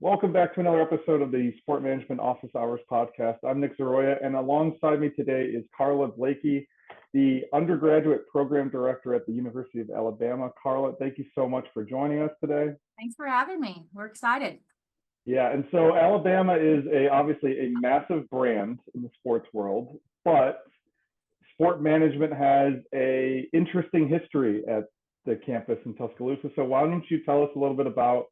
Welcome back to another episode of the Sport Management Office Hours podcast. I'm Nick Zoroya, and alongside me today is Carla Blakey, the undergraduate program director at the University of Alabama. Carla, thank you so much for joining us today. Thanks for having me. We're excited. Yeah, and so Alabama is obviously a massive brand in the sports world, but sport management has an interesting history at the campus in Tuscaloosa. So why don't you tell us a little bit about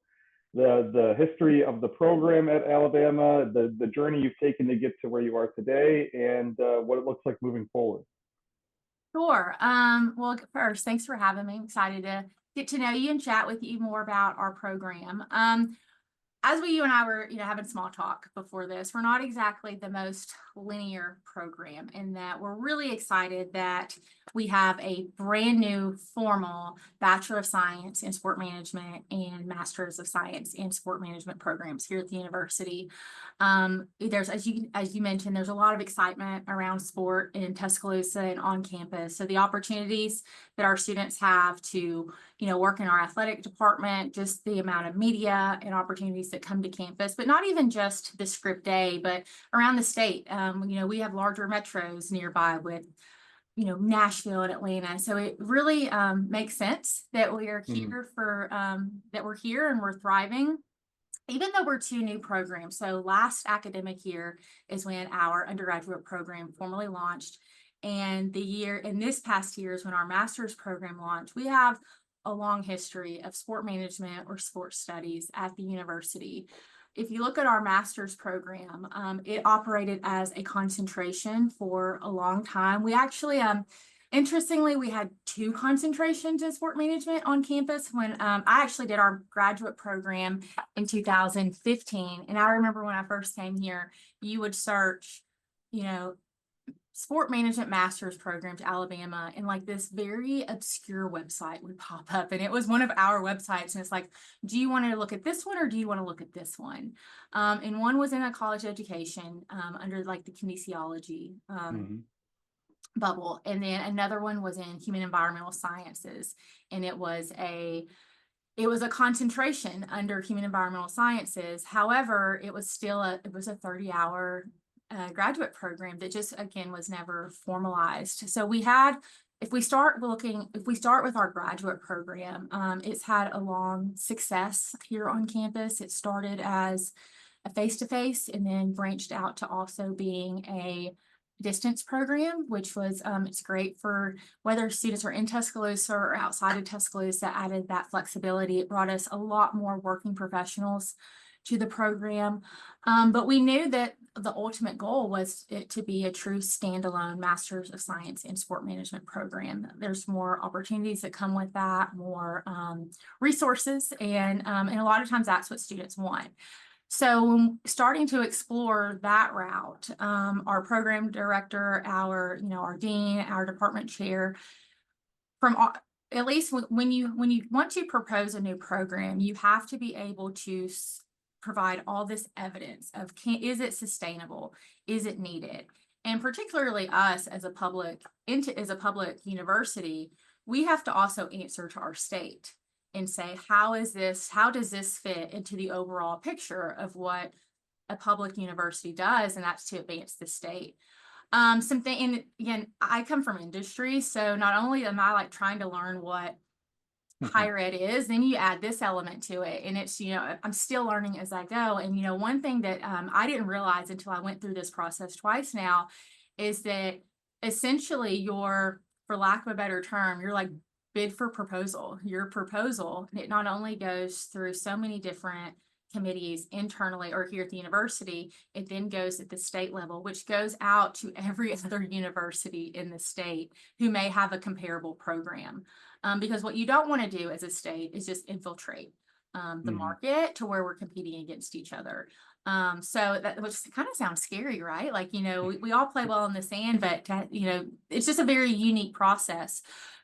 the history of the program at Alabama, the journey you've taken to get to where you are today, and what it looks like moving forward. Sure. Well, first, thanks for having me. I'm excited to get to know you and chat with you more about our program. As you and I were, having small talk before this, we're not exactly the most linear program in that we're really excited that we have a brand new formal Bachelor of Science in Sport Management and Masters of Science in Sport Management programs here at the university. There's, as you mentioned, there's a lot of excitement around sport in Tuscaloosa and on campus. So the opportunities that our students have to work in our athletic department, just the amount of media and opportunities that come to campus, but not even just the script day, but around the state. We have larger metros nearby with, Nashville and Atlanta. So it really makes sense that we are here that we're here and we're thriving, even though we're two new programs. So last academic year is when our undergraduate program formally launched. And this past year is when our master's program launched. We have a long history of sport management or sports studies at the university. If you look at our master's program, it operated as a concentration for a long time. We actually, interestingly, we had two concentrations in sport management on campus when I actually did our graduate program in 2015. And I remember when I first came here, you would search, sport management master's program to Alabama, and like this very obscure website would pop up, and it was one of our websites, and it's like, do you want to look at this one or do you want to look at this one? And one was in a college education under like the kinesiology bubble, and then another one was in human environmental sciences, and it was a concentration under human environmental sciences. However, it was a 30-hour graduate program that just, again, was never formalized. So if we start with our graduate program, it's had a long success here on campus. It started as a face-to-face and then branched out to also being a distance program, which was it's great for whether students are in Tuscaloosa or outside of Tuscaloosa. Added that flexibility. It brought us a lot more working professionals to the program, but we knew that the ultimate goal was it to be a true standalone Master's of Science in Sport Management program. There's more opportunities that come with that, more resources, and a lot of times that's what students want. So when starting to explore that route, our program director, our dean, our department chair, at least when you want to propose a new program, you have to be able to provide all this evidence of is it sustainable, is it needed, and particularly us as a public university, we have to also answer to our state and say, how does this fit into the overall picture of what a public university does, and that's to advance the state. And again, I come from industry, so not only am I like trying to learn what higher ed is, then you add this element to it, and it's I'm still learning as I go. And one thing that I didn't realize until I went through this process twice now is that essentially for lack of a better term, you're like bid for proposal. Your proposal, it not only goes through so many different committees internally or here at the university, it then goes at the state level, which goes out to every other university in the state who may have a comparable program. Because what you don't want to do as a state is just infiltrate the market to where we're competing against each other. So that, which kind of sounds scary, right? Like, we all play well in the sand, but it's just a very unique process.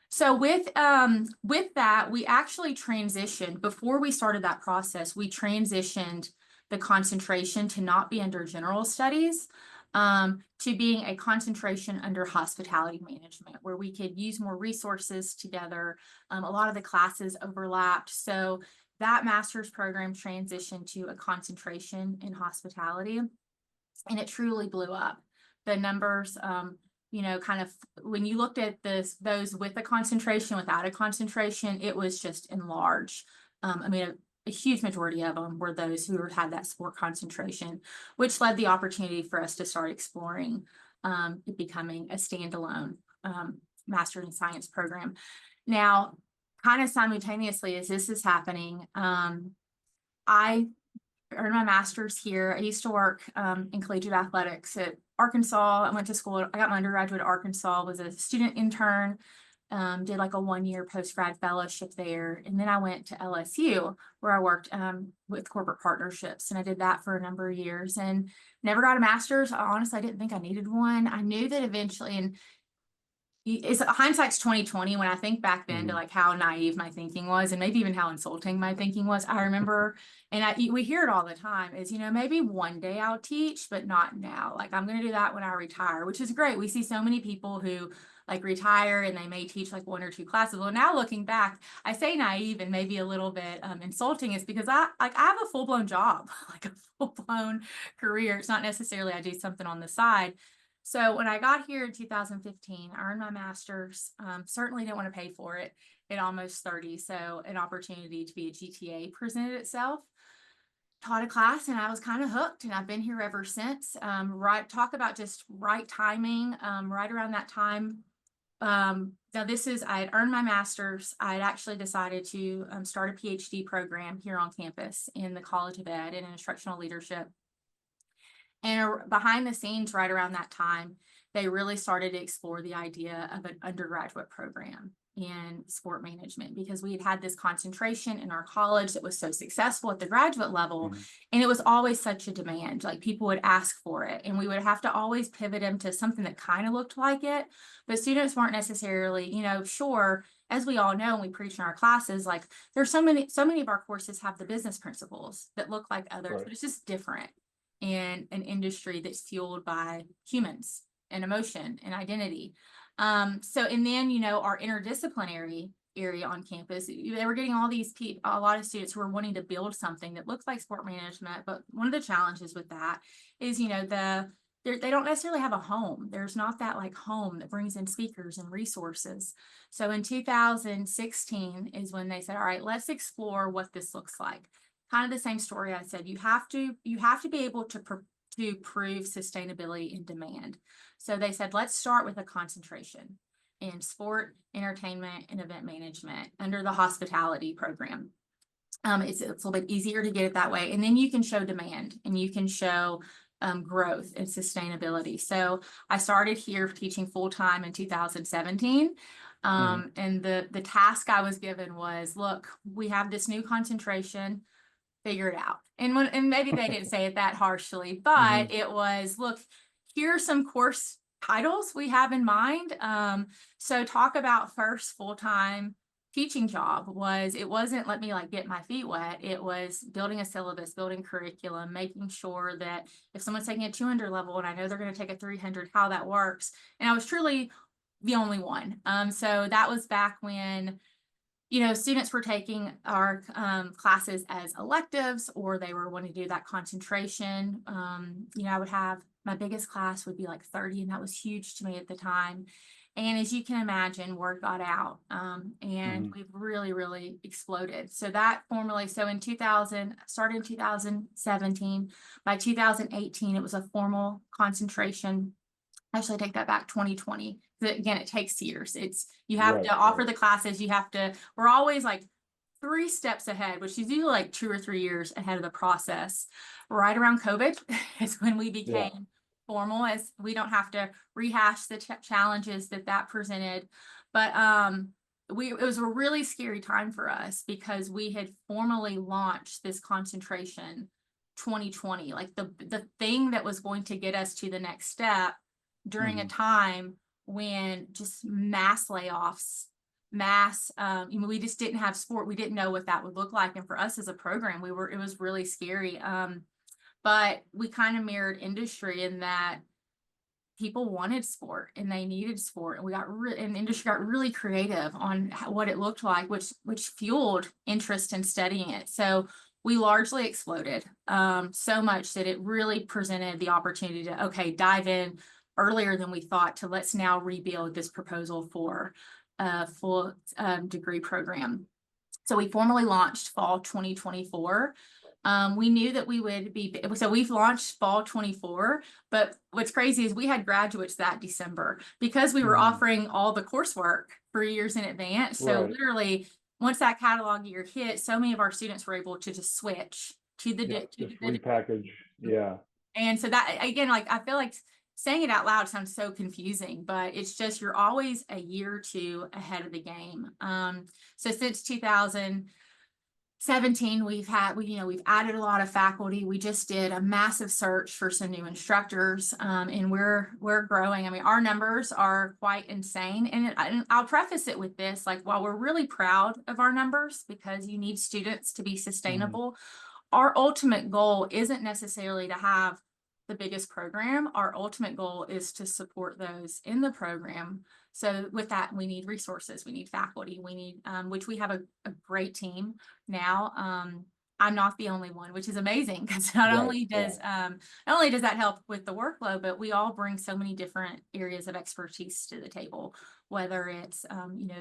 So with that, we actually transitioned, before we started that process, we transitioned the concentration to not be under general studies, to being a concentration under hospitality management, where we could use more resources together. A lot of the classes overlapped. So that master's program transitioned to a concentration in hospitality, and it truly blew up. The numbers, you know, kind of when you looked at those with a concentration, without a concentration, it was just enlarged. I mean, a huge majority of them were those who had that sport concentration, which led the opportunity for us to start exploring it becoming a standalone Master in Science program. Now, kind of simultaneously as this is happening, I earned my master's here. I used to work in collegiate athletics at Arkansas. I went to school. I got my undergraduate at Arkansas, was a student intern, did like a 1-year post-grad fellowship there. And then I went to LSU where I worked with corporate partnerships. And I did that for a number of years and never got a master's. Honestly, I didn't think I needed one. I knew that eventually, and it's hindsight's 2020 when I think back then to like how naive my thinking was and maybe even how insulting my thinking was. I remember, and we hear it all the time, is, you know, maybe one day I'll teach, but not now. Like I'm going to do that when I retire, which is great. We see so many people who like retire and they may teach like 1 or 2 classes. Well, now looking back, I say naive and maybe a little bit insulting is because I have a full-blown job, like a full-blown career. It's not necessarily I do something on the side. So when I got here in 2015, I earned my master's, certainly didn't want to pay for it at almost 30. So an opportunity to be a GTA presented itself, taught a class, and I was kind of hooked, and I've been here ever since. Talk about just right timing, right around that time. Now this is, I had earned my master's. I had actually decided to start a PhD program here on campus in the College of Ed in instructional leadership. And behind the scenes, right around that time, they really started to explore the idea of an undergraduate program in sport management because we had had this concentration in our college that was so successful at the graduate level. And it was always such a demand, like people would ask for it. And we would have to always pivot them to something that kind of looked like it. But students weren't necessarily, you know, sure, as we all know, and we preach in our classes, like there's so many of our courses have the business principles that look like others, but it's just different in an industry that's fueled by humans and emotion and identity. And then, you know, our interdisciplinary area on campus, they were getting all these a lot of students who were wanting to build something that looks like sport management. But one of the challenges with that is, you know, they don't necessarily have a home. There's not that like home that brings in speakers and resources. So in 2016 is when they said, all right, let's explore what this looks like. Kind of the same story I said, you have to be able to prove sustainability and demand. So they said, let's start with a concentration in sport, entertainment, and event management under the hospitality program. It's a little bit easier to get it that way. And then you can show demand and you can show growth and sustainability. So I started here teaching full-time in 2017. And the task I was given was, look, we have this new concentration, figure it out. And maybe they didn't say it that harshly, but it was, look, here are some course titles we have in mind. So talk about first full-time teaching job it wasn't let me like get my feet wet. It was building a syllabus, building curriculum, making sure that if someone's taking a 200 level and I know they're going to take a 300, how that works. And I was truly the only one. So that was back when, you know, students were taking our classes as electives, or they were wanting to do that concentration. You know, I would have my biggest class would be like 30, and that was huge to me at the time. And as you can imagine, word got out, and we've really, really exploded. So that formally, so in 2000, started in 2017. By 2018, it was a formal concentration. Actually, I take that back, 2020. Again, it takes years. You have to offer the classes. We're always like 3 steps ahead, which is usually like 2 or 3 years ahead of the process. Right around COVID is when we became formal, as we don't have to rehash the challenges that presented. But it was a really scary time for us because we had formally launched this concentration 2020, like the thing that was going to get us to the next step during a time when just mass layoffs, you know, we just didn't have sport. We didn't know what that would look like. And for us as a program, it was really scary. But we kind of mirrored industry in that people wanted sport and they needed sport, and we got and the industry got really creative on what it looked like, which fueled interest in studying it. So we largely exploded, so much that it really presented the opportunity to, okay, dive in earlier than we thought, to let's now rebuild this proposal for a full degree program. So we formally launched fall 2024. We knew that we would be, so we've launched fall 24, but what's crazy is we had graduates that December because we were offering all the coursework for years in advance. So literally, once that catalog year hit, so many of our students were able to just switch to the, just repackage. Yeah. And so that, again, like, I feel like saying it out loud sounds so confusing, but it's just, you're always a year or two ahead of the game. So since 2017, we've added a lot of faculty. We just did a massive search for some new instructors, and we're growing. I mean, our numbers are quite insane. And I'll preface it with this, like, while we're really proud of our numbers because you need students to be sustainable, our ultimate goal isn't necessarily to have the biggest program. Our ultimate goal is to support those in the program. So with that, we need resources, we need faculty, we need, which we have a great team now. I'm not the only one, which is amazing, because not only does that help with the workload, but we all bring so many different areas of expertise to the table, whether it's,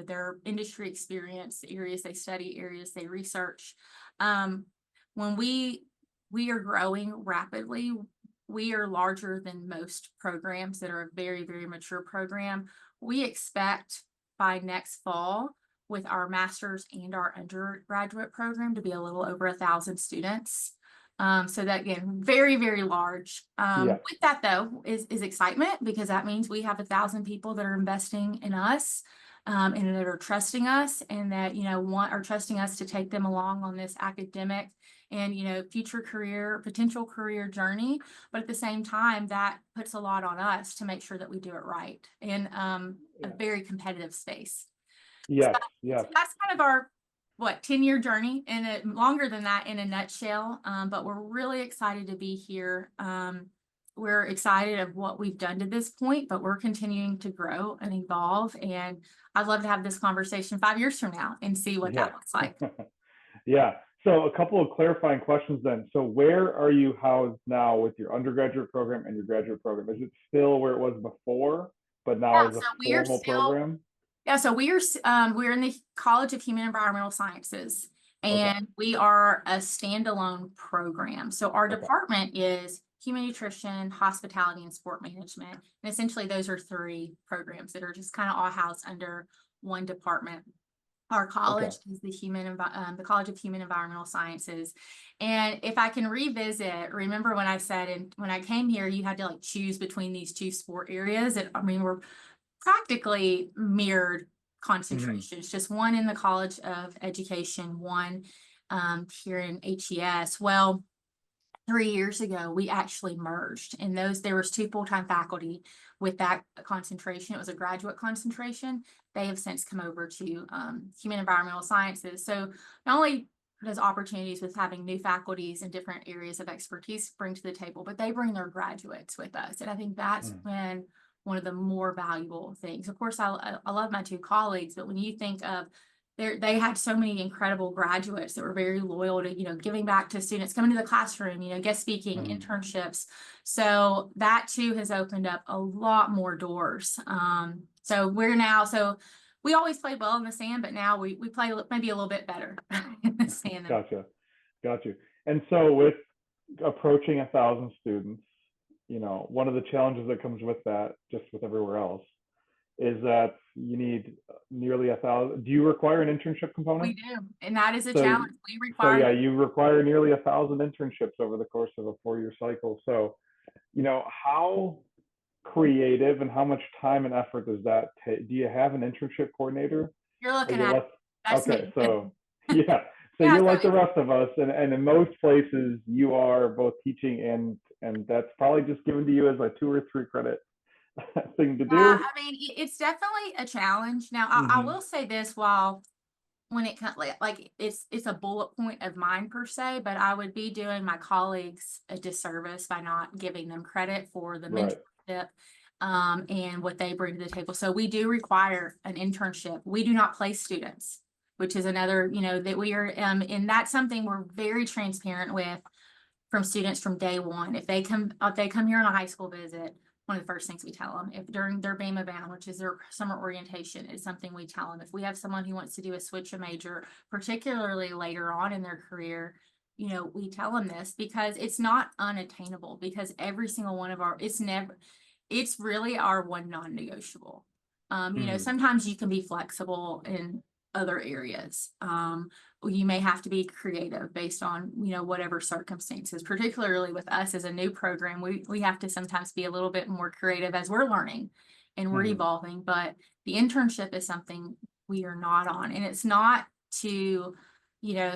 their industry experience, areas they study, areas they research. When we are growing rapidly, we are larger than most programs that are a very, very mature program. We expect by next fall, with our master's and our undergraduate program, to be a little over 1,000 students. So that, again, very, very large. With that, though, is excitement, because that means we have 1,000 people that are investing in us, and that are trusting us, and that, are trusting us to take them along on this academic and, future potential career journey. But at the same time, that puts a lot on us to make sure that we do it right in a very competitive space. So that's kind of our 10-year journey, and longer than that in a nutshell. But we're really excited to be here. We're excited of what we've done to this point, but we're continuing to grow and evolve. And I'd love to have this conversation 5 years from now and see what that looks like. So a couple of clarifying questions then. So where are you housed now with your undergraduate program and your graduate program? Is it still where it was before, but now is a formal program? Yeah, so we're in the College of Human Environmental Sciences, and we are a standalone program. So our department is human nutrition, hospitality, and sport management. And essentially those are 3 programs that are just kind of all housed under one department. Our college is the College of Human Environmental Sciences. And if I can revisit, remember when I said, and when I came here, you had to like choose between these 2 sport areas. And I mean, we're practically mirrored concentrations, just one in the College of Education, one here in HES. Well, 3 years ago, we actually merged, and there was 2 full-time faculty with that concentration. It was a graduate concentration. They have since come over to Human Environmental Sciences. So not only does opportunities with having new faculties in different areas of expertise bring to the table, but they bring their graduates with us. And I think that's when one of the more valuable things. Of course, I love my 2 colleagues, but when you think of they had so many incredible graduates that were very loyal to, giving back to students, coming to the classroom, guest speaking, internships. So that too has opened up a lot more doors. So we always played well in the sand, but now we play maybe a little bit better in the sand. Got you. And so with approaching 1,000 students, one of the challenges that comes with that, just with everywhere else, is that you need nearly 1,000. Do you require an internship component? We do, and that is a challenge. We require. You require nearly 1,000 internships over the course of a 4-year cycle. So, how creative and how much time and effort does that take? Do you have an internship coordinator? You're looking at. That's me. So you're like the rest of us, and in most places you are both teaching and that's probably just given to you as a 2 or 3 credit thing to do. I mean, it's definitely a challenge. Now, I will say this, when it comes, like it's a bullet point of mine per se, but I would be doing my colleagues a disservice by not giving them credit for the mentorship and what they bring to the table. So we do require an internship. We do not place students, which is another, that we are, and that's something we're very transparent with from students from day one. If they come here on a high school visit, one of the first things we tell them, if during their BEMA bound, which is their summer orientation, is something we tell them. If we have someone who wants to do a switch a major, particularly later on in their career, we tell them this because it's not unattainable, because every single one of it's really our one non-negotiable. Sometimes you can be flexible in other areas. You may have to be creative based on, whatever circumstances, particularly with us as a new program, we have to sometimes be a little bit more creative as we're learning and we're evolving, but the internship is something we are not on. And it's not to,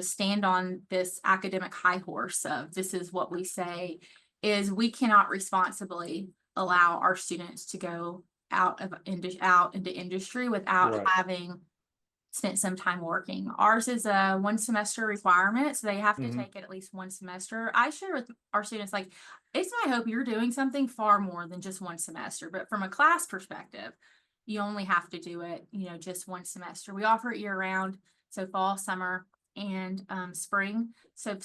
stand on this academic high horse of this is what we say, is we cannot responsibly allow our students to go out into industry without having spent some time working. Ours is a 1 semester requirement, so they have to take it at least 1 semester. I share with our students, like, it's my hope you're doing something far more than just 1 semester, but from a class perspective, you only have to do it, just 1 semester. We offer it year round, so fall, summer, and spring. So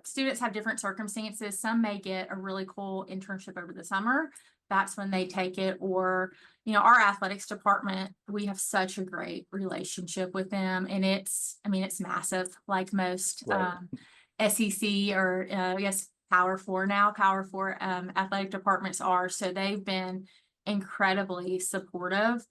students have different circumstances. Some may get a really cool internship over the summer. That's when they take it. Or, our athletics department, we have such a great relationship with them. And it's massive, like most SEC or I guess Power 4 athletic departments are. So they've been incredibly supportive,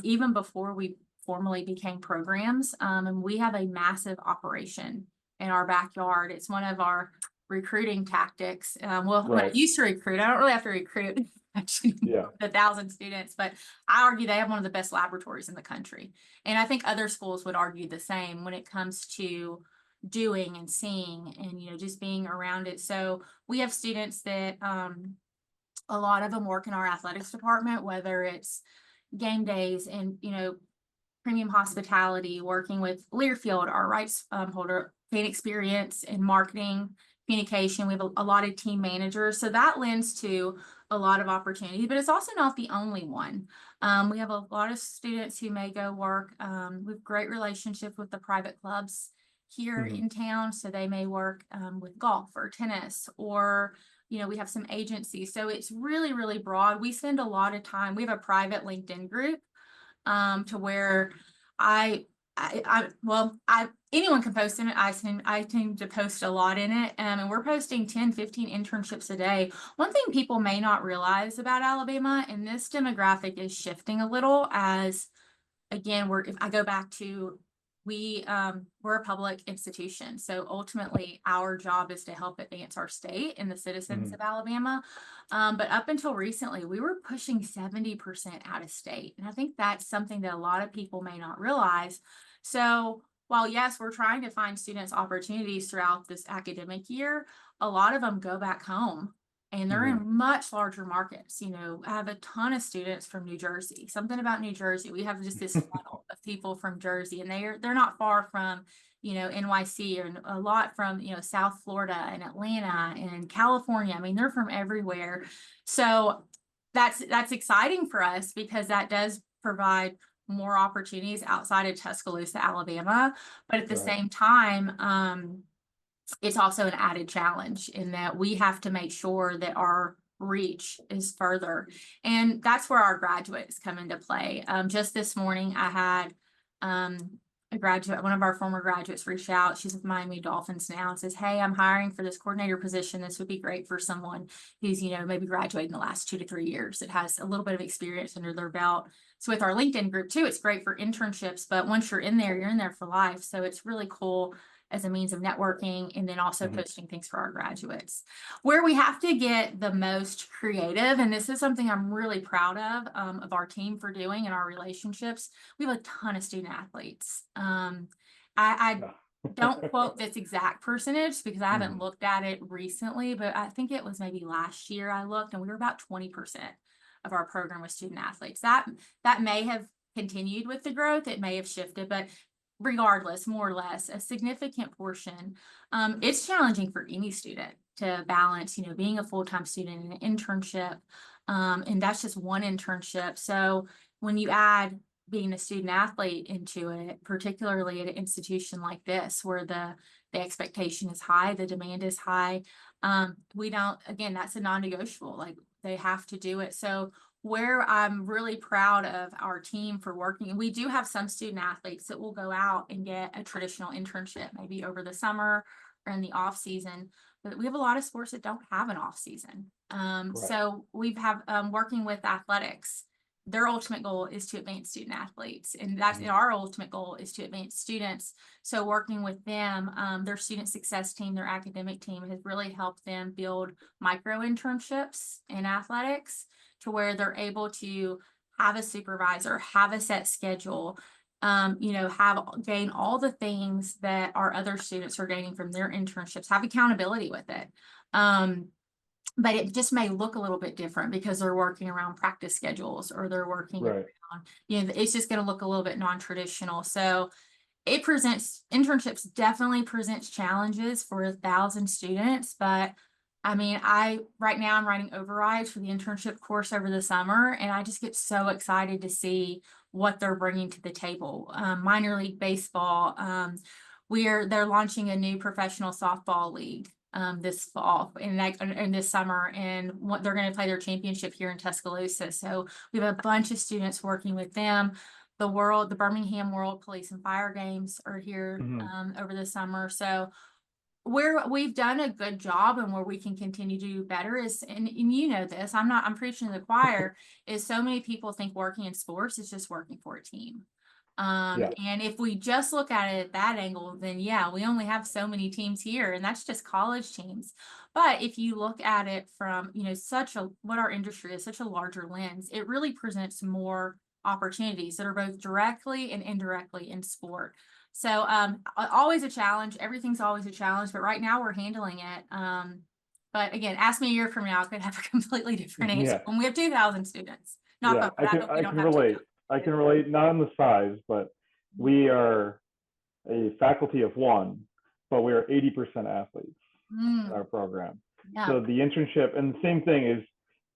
even before we formally became programs. And we have a massive operation in our backyard. It's one of our recruiting tactics. When I used to recruit, I don't really have to recruit the 1,000 students, but I argue they have one of the best laboratories in the country. And I think other schools would argue the same when it comes to doing and seeing and, just being around it. So we have students that, a lot of them work in our athletics department, whether it's game days and, premium hospitality, working with Learfield, our rights holder, fan experience and marketing, communication. We have a lot of team managers. So that lends to a lot of opportunity, but it's also not the only one. We have a lot of students who may go work. We have great relationship with the private clubs here in town. So they may work with golf or tennis, or, we have some agencies. So it's really, really broad. We spend a lot of time. We have a private LinkedIn group to where anyone can post in it. I tend to post a lot in it. And we're posting 10, 15 internships a day. One thing people may not realize about Alabama, and this demographic is shifting a little as, again, if I go back to, we're a public institution. So ultimately our job is to help advance our state and the citizens of Alabama. But up until recently, we were pushing 70% out of state. And I think that's something that a lot of people may not realize. So while, yes, we're trying to find students opportunities throughout this academic year, a lot of them go back home and they're in much larger markets. I have a ton of students from New Jersey. Something about New Jersey, we have just this funnel of people from Jersey, and they're not far from, NYC, or a lot from, South Florida and Atlanta and California. They're from everywhere. So that's exciting for us, because that does provide more opportunities outside of Tuscaloosa, Alabama. But at the same time, it's also an added challenge in that we have to make sure that our reach is further. And that's where our graduates come into play. Just this morning, I had a graduate, one of our former graduates, reach out. She's with Miami Dolphins now, and says, "Hey, I'm hiring for this coordinator position. This would be great for someone who's, maybe graduated in the last 2 to 3 years. It has a little bit of experience under their belt." So with our LinkedIn group too, it's great for internships, but once you're in there for life. So it's really cool as a means of networking, and then also posting things for our graduates. Where we have to get the most creative, and this is something I'm really proud of our team for doing, and our relationships, we have a ton of student athletes. I don't quote this exact percentage because I haven't looked at it recently, but I think it was maybe last year I looked, and we were about 20% of our program with student athletes. That may have continued with the growth. It may have shifted, but regardless, more or less, a significant portion. It's challenging for any student to balance, being a full-time student and an internship. And that's just one internship. So when you add being a student athlete into it, particularly at an institution like this, where the expectation is high, the demand is high, we don't, again, that's a non-negotiable, like they have to do it. So where I'm really proud of our team for working, we do have some student athletes that will go out and get a traditional internship, maybe over the summer or in the off season, but we have a lot of sports that don't have an off season. So we've have working with athletics, their ultimate goal is to advance student athletes, and that's our ultimate goal is to advance students. So working with them, their student success team, their academic team has really helped them build micro internships in athletics to where they're able to have a supervisor, have a set schedule, gain all the things that our other students are gaining from their internships, have accountability with it. But it just may look a little bit different because they're working around practice schedules, or they're working around, it's just going to look a little bit non-traditional. So internships definitely presents challenges for 1,000 students, but I mean, right now I'm writing overrides for the internship course over the summer, and I just get so excited to see what they're bringing to the table. Minor league baseball, they're launching a new professional softball league this fall and this summer, and they're going to play their championship here in Tuscaloosa. So we have a bunch of students working with them. The Birmingham World Police and Fire Games are here over the summer. So where we've done a good job and where we can continue to do better is, and you know this, I'm preaching to the choir, is so many people think working in sports is just working for a team. And if we just look at it at that angle, then yeah, we only have so many teams here, and that's just college teams. But if you look at it from, what our industry is, such a larger lens, it really presents more opportunities that are both directly and indirectly in sport. So always a challenge. Everything's always a challenge, but right now we're handling it. But again, ask me a year from now, I could have a completely different answer when we have 2,000 students. I can relate. I can relate, not on the size, but we are a faculty of one, but we are 80% athletes in our program. So the internship, and the same thing is,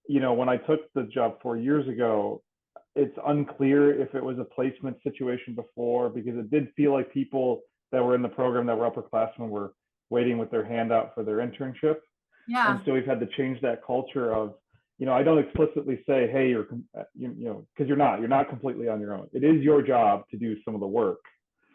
when I took the job 4 years ago, it's unclear if it was a placement situation before, because it did feel like people that were in the program that were upperclassmen were waiting with their hand out for their internship. And so we've had to change that culture of, I don't explicitly say, hey, because you're not completely on your own. It is your job to do some of the work.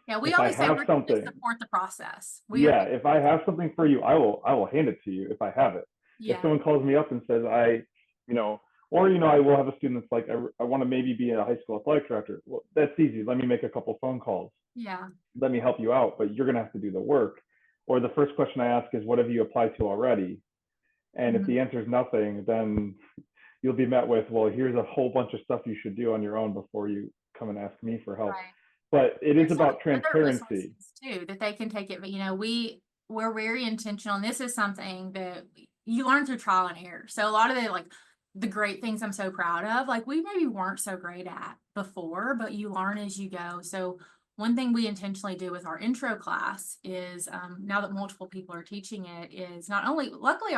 Yeah, we always say we're going to support the process. If I have something for you, I will hand it to you if I have it. If someone calls me up and says, I will have a student that's like, I want to maybe be a high school athletic director. Well, that's easy. Let me make a couple phone calls. Let me help you out, but you're going to have to do the work. Or the first question I ask is, what have you applied to already? And if the answer is nothing, then you'll be met with, well, here's a whole bunch of stuff you should do on your own before you come and ask me for help. But it is about transparency too, that they can take it. But we're very intentional, and this is something that you learn through trial and error. So a lot of the great things I'm so proud of, we maybe weren't so great at before, but you learn as you go. So one thing we intentionally do with our intro class is, now that multiple people are teaching it, is not only, luckily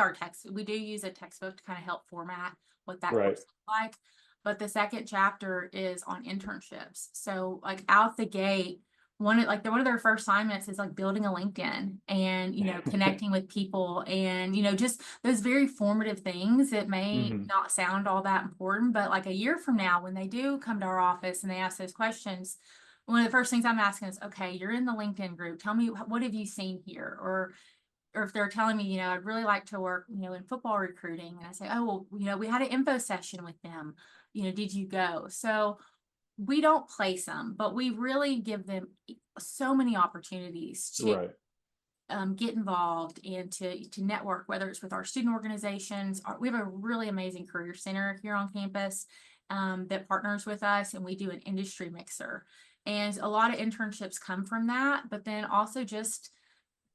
we do use a textbook to kind of help format what that course looks like, but the second chapter is on internships. So out the gate, one of their first assignments is building a LinkedIn and, connecting with people and, just those very formative things that may not sound all that important, but a year from now, when they do come to our office and they ask those questions, one of the first things I'm asking is, okay, you're in the LinkedIn group. Tell me, what have you seen here? Or if they're telling me, I'd really like to work, in football recruiting. And I say, oh, well, we had an info session with them. Did you go? So we don't place them, but we really give them so many opportunities to get involved and to network, whether it's with our student organizations. We have a really amazing career center here on campus that partners with us, and we do an industry mixer. And a lot of internships come from that, but then also just,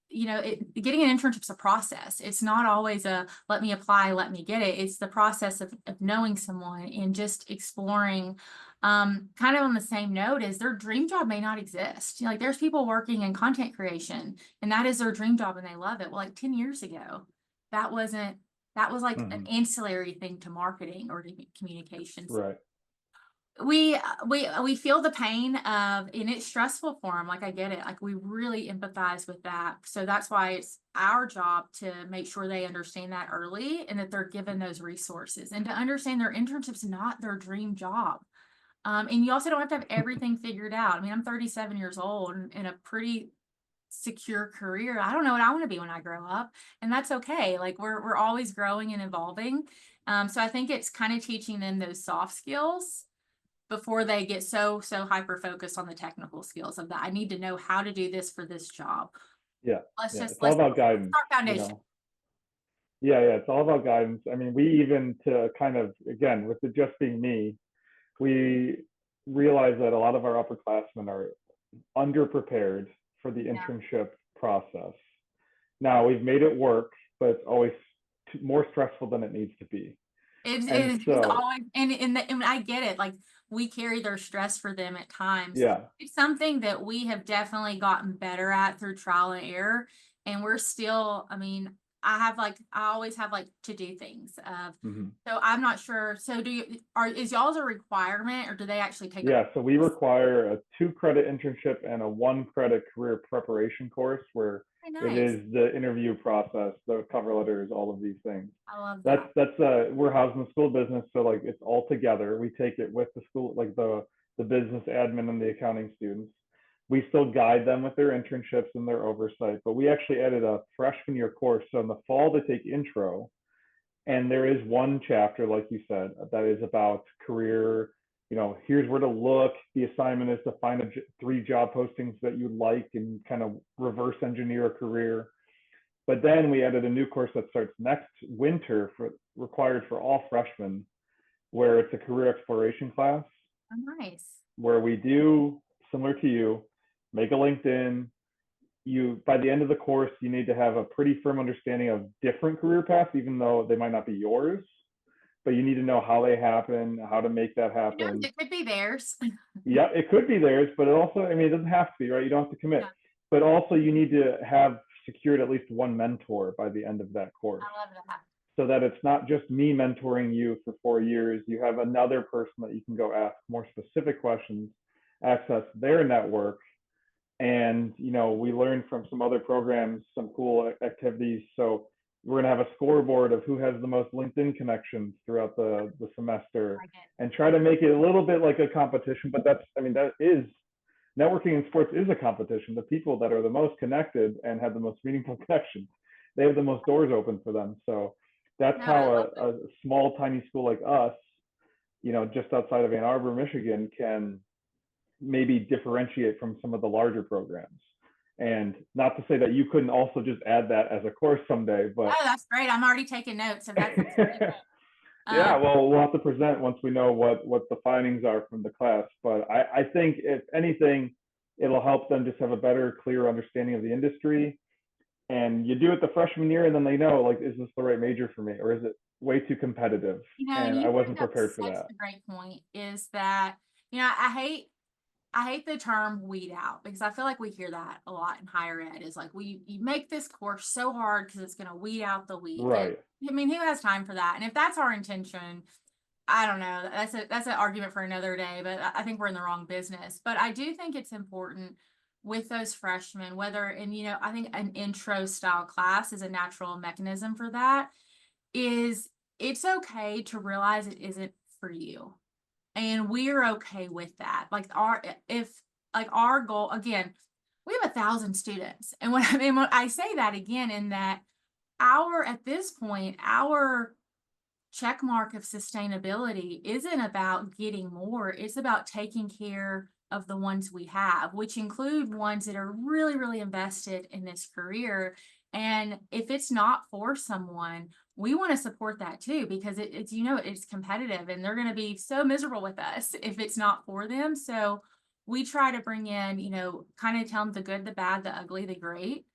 getting an internship is a process. It's not always let me apply, let me get it. It's the process of knowing someone and just exploring, kind of on the same note as their dream job may not exist. There's people working in content creation and that is their dream job and they love it. Well, 10 years ago, that wasn't That was like an Mhm. ancillary thing to marketing or to communications. Right. We feel the pain of, and it's stressful for them. Like, I get it. Like, we really empathize with that. So that's why it's our job to make sure they understand that early and that they're given those resources and to understand their internship's not their dream job. And you also don't have to have everything figured out. I mean, I'm 37 years old and in a pretty secure career. I don't know what I want to be when I grow up, and that's okay. Like, we're always growing and evolving. So I think it's kind of teaching them those soft skills before they get so hyper focused on the technical skills of that. I need to know how to do this for this job. Yeah. Let's Yeah. just It's all about let's guidance, start you foundation. know. Yeah, yeah, it's all about guidance. I mean, we even to kind of again with it just being me, we realize that a lot of our upperclassmen are underprepared for the Yeah. internship process. Now we've made it work, but it's always more stressful than it needs to be. And It's so, always, and I get it. Like, we carry their stress for them at times. yeah, It's something that we have definitely gotten better at through trial and error. And we're still, I mean, I always have like to do things of, mhm. so I'm not sure. So is y'all's a requirement or do they actually take a Yeah. So we course? require a 2 credit internship and a 1 credit career preparation course where Very it nice. is the interview process, the cover letters, all of these things. I love That's that. we're housed in the school business, so like it's all together. We take it with the school, like the business admin and the accounting students. We still guide them with their internships and their oversight, but we actually added a freshman year course. So in the fall they take intro, and there is one chapter, like you said, that is about career. You know, here's where to look. The assignment is to find 3 job postings that you like and kind of reverse engineer a career. But then we added a new course that starts next winter for required for all freshmen, where it's a career exploration class Oh, nice. where we do similar to you, make a LinkedIn. You by the end of the course, you need to have a pretty firm understanding of different career paths, even though they might not be yours. But you need to know how they happen, how to make that Who knows? happen. It could be theirs. Yeah, it could be theirs, but it also, I mean, it doesn't have to be, right? You don't have to commit. Yeah, But also, you need to have secured at least one mentor by the end of that course, I love that. so that it's not just me mentoring you for 4 years. You have another person that you can go ask more specific questions, access their network. And, you know, we learned from some other programs, some cool activities. So we're going to have a scoreboard of who has the most LinkedIn connections throughout the semester Like it. and try to make it a little bit like a competition. But that's, I mean, that is networking in sports is a competition. The people that are the most connected and have the most meaningful connections, they have the most doors open for them. So that's No, I how love it. a small, tiny school like us, you know, just outside of Ann Arbor, Michigan, can maybe differentiate from some of the larger programs. And not to say that you couldn't also just add that as a course someday, but Oh, that's great. I'm already taking notes, so that's beautiful. yeah, Um, well, we'll have to present once we know what the findings are from the class. But I think if anything, it'll help them just have a better, clearer understanding of the industry. And you do it the freshman year, and then they know, like, is this the right major for me, or is it way too competitive? and And you I bring wasn't up prepared for such that. a great point is that, I hate the term weed out because I feel like we hear that a lot in higher ed is like, you make this course so hard because it's going to weed out the weak. And Right. I mean, who has time for that? And if that's our intention, I don't know. That's an argument for another day, but I think we're in the wrong business. But I do think it's important with those freshmen, whether, and I think an intro style class is a natural mechanism for that, is it's okay to realize it isn't for you. And we're okay with that. Like our goal, again, we have 1,000 students. And when I say that again, in that at this point, our check mark of sustainability isn't about getting more, it's about taking care of the ones we have, which include ones that are really, really invested in this career. And if it's not for someone, we want to support that too, because it's competitive and they're going to be so miserable with us if it's not for them. So we try to bring in, kind of tell them the good, the bad, the ugly, the great.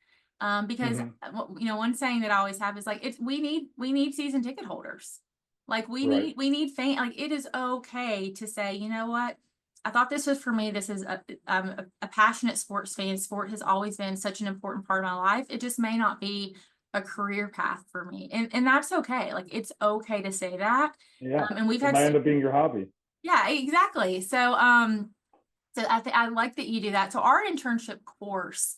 Because Mm-hmm. one saying that I always have is like, we need season ticket holders. Like, Right. we need like, it is okay to say, you know what? I thought this was for me. This is a passionate sports fan. Sport has always been such an important part of my life. It just may not be a career path for me. And that's okay. Like, it's okay to say that. Yeah. And we've It had, might end up being your hobby. yeah, exactly. So, so I like that you do that. So our internship course,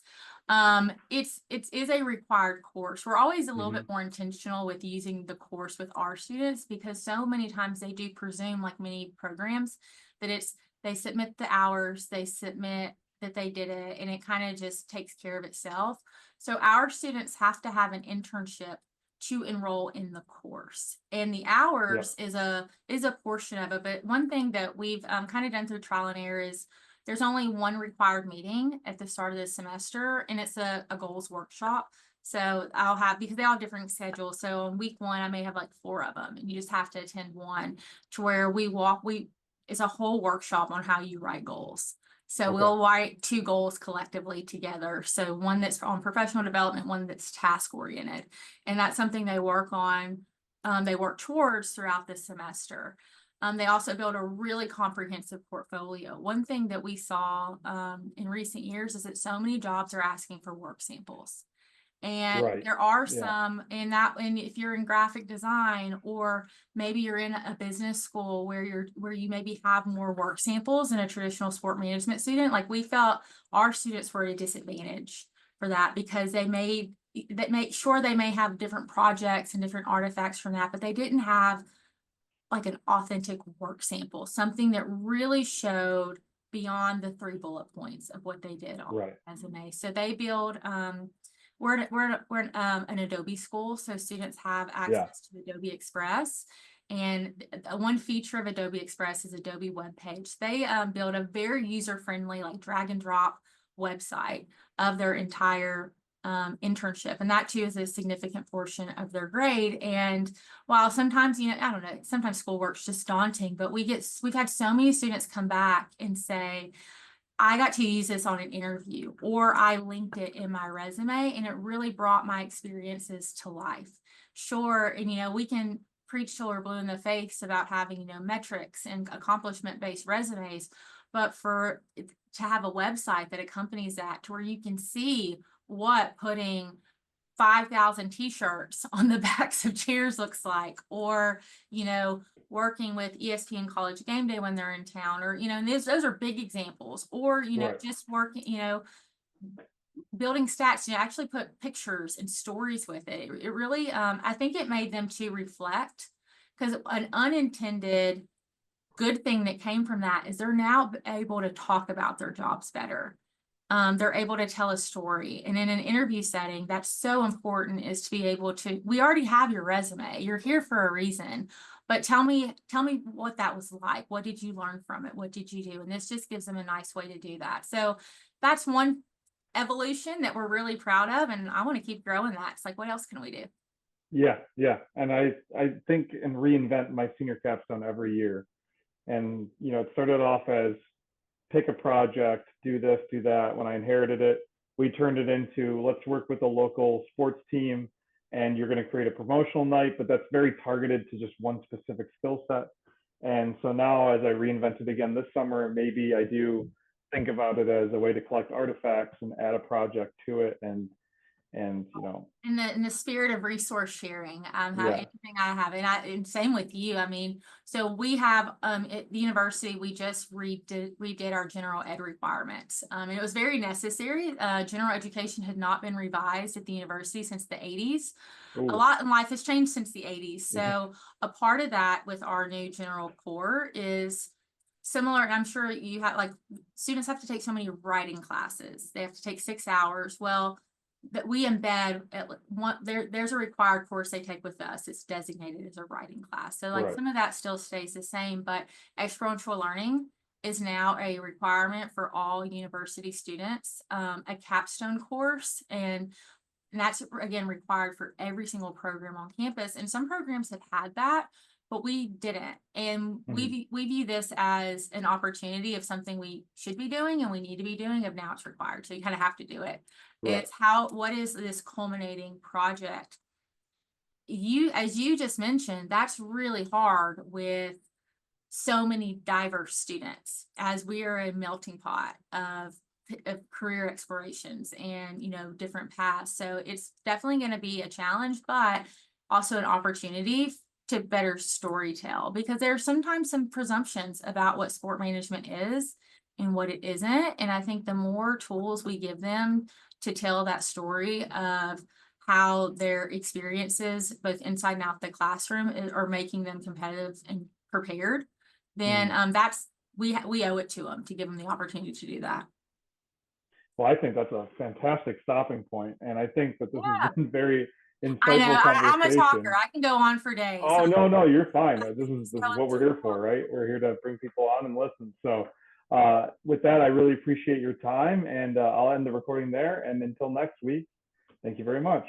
it is a required course. We're always a little bit more intentional with using the course with our students, because so many times they do presume, like many programs, that they submit the hours, they submit that they did it, and it kind of just takes care of itself. So our students have to have an internship to enroll in the course, and the hours is a portion of it. But one thing that we've kind of done through trial and error is there's only one required meeting at the start of the semester, and it's a goals workshop. So I'll have, because they all have different schedules. So on week one, I may have like 4 of them, and you just have to attend one, to where it's a whole workshop on how you write goals. So we'll write 2 goals collectively together. So one that's on professional development, one that's task oriented. And that's something they work on, they work towards throughout the semester. They also build a really comprehensive portfolio. One thing that we saw in recent years is that so many jobs are asking for work samples. And there are some in that, and if you're in graphic design, or maybe you're in a business school where you maybe have more work samples than a traditional sport management student, like we felt our students were at a disadvantage for that, because they may have different projects and different artifacts from that, but they didn't have like an authentic work sample, something that really showed beyond the 3 bullet points of what they did on resume. So they build, we're an Adobe school, so students have access to Adobe Express. And one feature of Adobe Express is Adobe web page. They build a very user-friendly, like drag and drop website of their entire internship, and that too is a significant portion of their grade. And while sometimes, I don't know, sometimes schoolwork's just daunting, but we've had so many students come back and say, I got to use this on an interview, or I linked it in my resume, and it really brought my experiences to life. Sure, and we can preach till we're blue in the face about having metrics and accomplishment-based resumes, but to have a website that accompanies that, to where you can see what putting 5,000 t-shirts on the backs of chairs looks like, or working with ESPN College Game Day when they're in town, or and those are big examples. Or just working, building stats, actually put pictures and stories with it. It really, I think it made them to reflect, because an unintended good thing that came from that is they're now able to talk about their jobs better. They're able to tell a story. And in an interview setting, that's so important, is to be able to, we already have your resume. You're here for a reason, but tell me what that was like. What did you learn from it? What did you do? And this just gives them a nice way to do that. So that's one evolution that we're really proud of. And I want to keep growing that. It's like, what else can we do? Yeah. And I think and reinvent my senior capstone every year. And, it started off as pick a project, do this, do that. When I inherited it, we turned it into, let's work with a local sports team, and you're going to create a promotional night, but that's very targeted to just one specific skill set. And so now, as I reinvented again this summer, maybe I do think about it as a way to collect artifacts and add a project to it. And in the spirit of resource sharing, anything I have, and same with you. I mean, so we have at the university, we just redid our general ed requirements, and it was very necessary. General education had not been revised at the university since the 80s. Ooh. A lot in life has changed since the 80s. So a part of that with our new general core is similar, and I'm sure you have, like, students have to take so many writing classes. They have to take 6 hours. Well, that we embed at there's a required course they take with us. It's designated as a writing class. So like some of that still stays the same, but experiential learning is now a requirement for all university students, a capstone course. And that's, again, required for every single program on campus. And some programs have had that, but we didn't. And we view this as an opportunity of something we should be doing and we need to be doing, of now it's required. So you kind of have to do it. It's what is this culminating project? As you just mentioned, that's really hard with so many diverse students, as we are a melting pot of of career explorations and, you know, different paths. So it's definitely going to be a challenge, but also an opportunity to better storytell, because there are sometimes some presumptions about what sport management is and what it isn't. And I think the more tools we give them to tell that story of how their experiences, both inside and out the classroom, are making them competitive and prepared, then that's we owe it to them to give them the opportunity to do that. Well, I think that's a fantastic stopping point, and I think that this Yeah, has been very I know. insightful I'm a talker. conversation. I can go on for days. Oh no, no, you're fine. I'm This is so what we're here for, right? We're here to bring people on and listen. So, with that, I really appreciate your time, and I'll end the recording there. And until next week, thank you very much.